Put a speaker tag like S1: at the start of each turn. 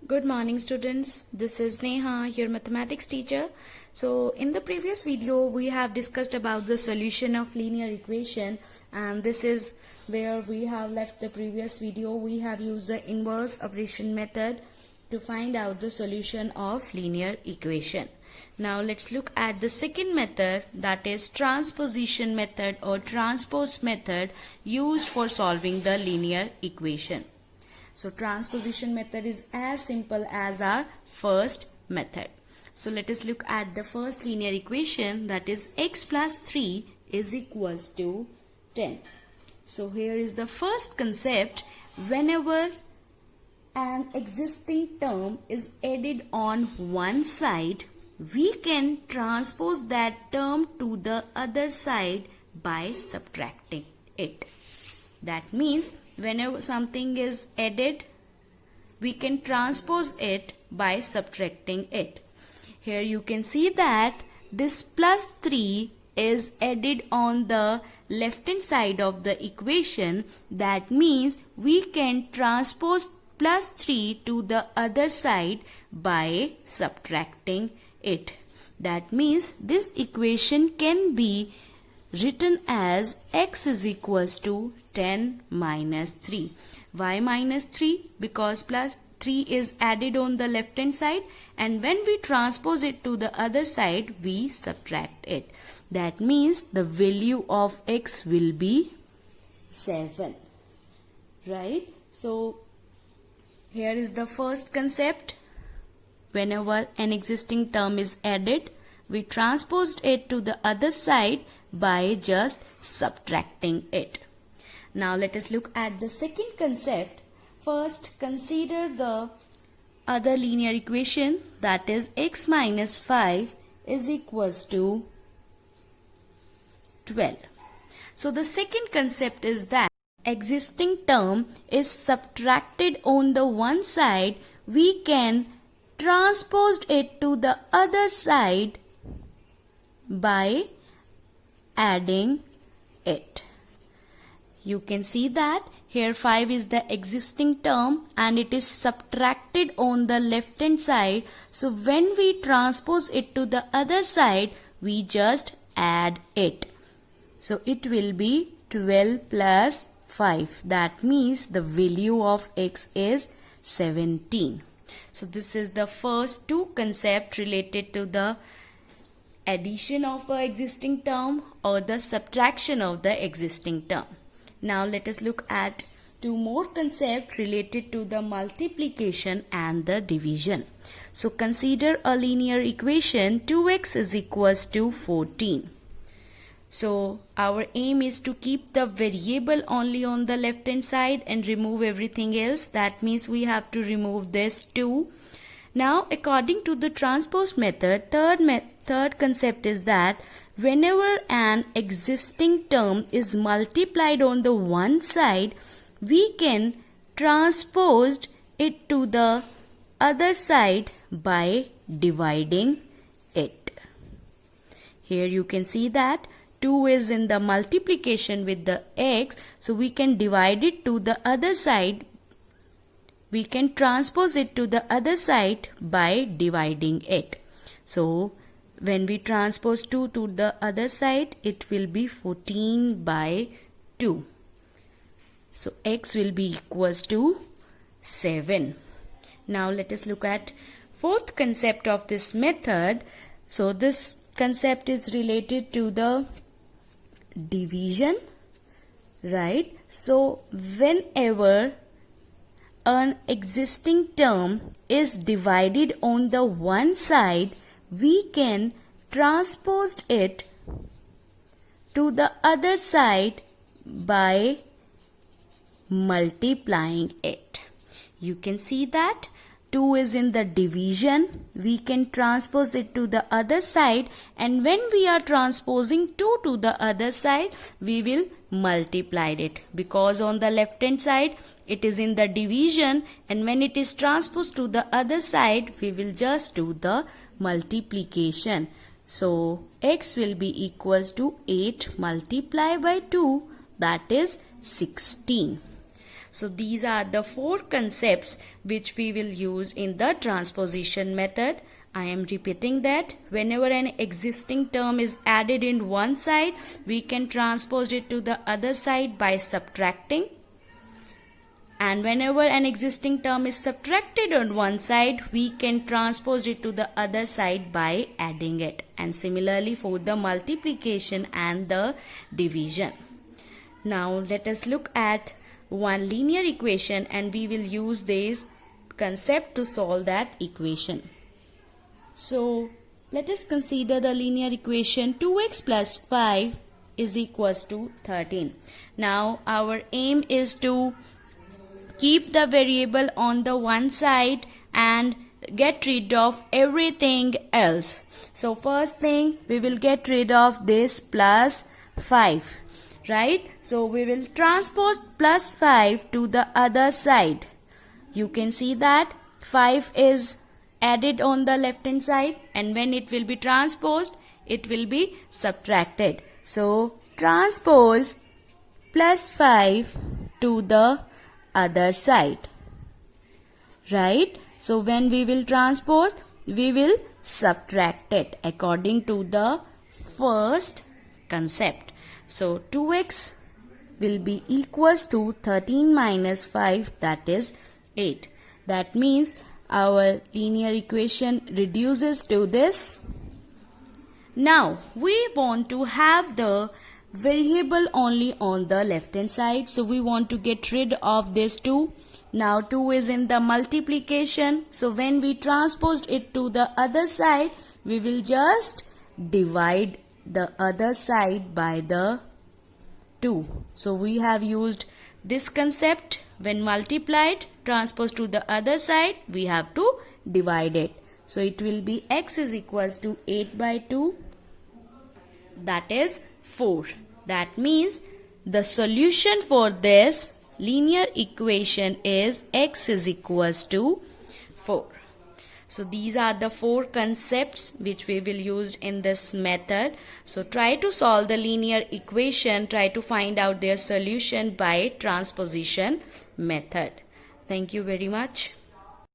S1: Good morning students, this is Neha, your mathematics teacher. So in the previous video we have discussed about the solution of linear equation, and this is where we have left the previous video. We have used the inverse operation method to find out the solution of linear equation. Now let's look at the second method, that is transposition method or transpose method used for solving the linear equation. So transposition method is as simple as our first method. So let us look at the first linear equation, that is x plus 3 is equals to 10. So here is the first concept. Whenever an existing term is added on one side, we can transpose that term to the other side by subtracting it. That means whenever something is added, we can transpose it by subtracting it. Here you can see that this plus 3 is added on the left hand side of the equation. That means we can transpose plus 3 to the other side by subtracting it. That means this equation can be written as x is equals to 10 minus 3. Why minus 3? Because plus 3 is added on the left hand side, and when we transpose it to the other side, we subtract it. That means the value of x will be 7. Right? So here is the first concept. Whenever an existing term is added, we transposed it to the other side by just subtracting it. Now let us look at the second concept. First, consider the other linear equation, that is x minus 5 is equals to 12. So the second concept is that existing term is subtracted on the one side, we can transpose it to the other side by adding it. You can see that here 5 is the existing term and it is subtracted on the left hand side. So when we transpose it to the other side, we just add it. So it will be 12 plus 5. That means the value of x is 17. So this is the first two concepts related to the addition of an existing term or the subtraction of the existing term. Now let us look at two more concepts related to the multiplication and the division. So consider a linear equation 2x is equals to 14. So our aim is to keep the variable only on the left hand side and remove everything else. That means we have to remove this 2. Now according to the transpose method, third concept is that whenever an existing term is multiplied on the one side, we can transpose it to the other side by dividing it. Here you can see that 2 is in the multiplication with the x, so we can divide it to the other side. We can transpose it to the other side by dividing it. So when we transpose 2 to the other side, it will be 14 by 2. So x will be equals to 7. Now let us look at fourth concept of this method. So this concept is related to the division, right? So whenever an existing term is divided on the one side, we can transpose it to the other side by multiplying it. You can see that 2 is in the division, we can transpose it to the other side, and when we are transposing 2 to the other side, we will multiply it, because on the left hand side it is in the division, and when it is transposed to the other side, we will just do the multiplication. So x will be equals to 8 multiplied by 2, that is 16. So these are the 4 concepts which we will use in the transposition method. I am repeating that whenever an existing term is added in one side, we can transpose it to the other side by subtracting. And whenever an existing term is subtracted on one side, we can transpose it to the other side by adding it. And similarly for the multiplication and the division. Now let us look at one linear equation and we will use this concept to solve that equation. So let us consider the linear equation 2x plus 5 is equals to 13. Now our aim is to keep the variable on the one side and get rid of everything else. So first thing, we will get rid of this plus 5, right? So we will transpose plus 5 to the other side. You can see that 5 is added on the left hand side, and when it will be transposed, it will be subtracted. So transpose plus 5 to the other side, right? So when we will transpose, we will subtract it according to the first concept. So 2x will be equals to 13 minus 5, that is 8. That means our linear equation reduces to this. Now we want to have the variable only on the left hand side, so we want to get rid of this 2. Now 2 is in the multiplication, so when we transposed it to the other side, we will just divide the other side by the 2. So we have used this concept. When multiplied, transposed to the other side, we have to divide it. So it will be x is equals to 8 by 2, that is 4. That means the solution for this linear equation is x is equals to 4. So these are the 4 concepts which we will use in this method. So try to solve the linear equation, try to find out their solution by transposition method. Thank you very much.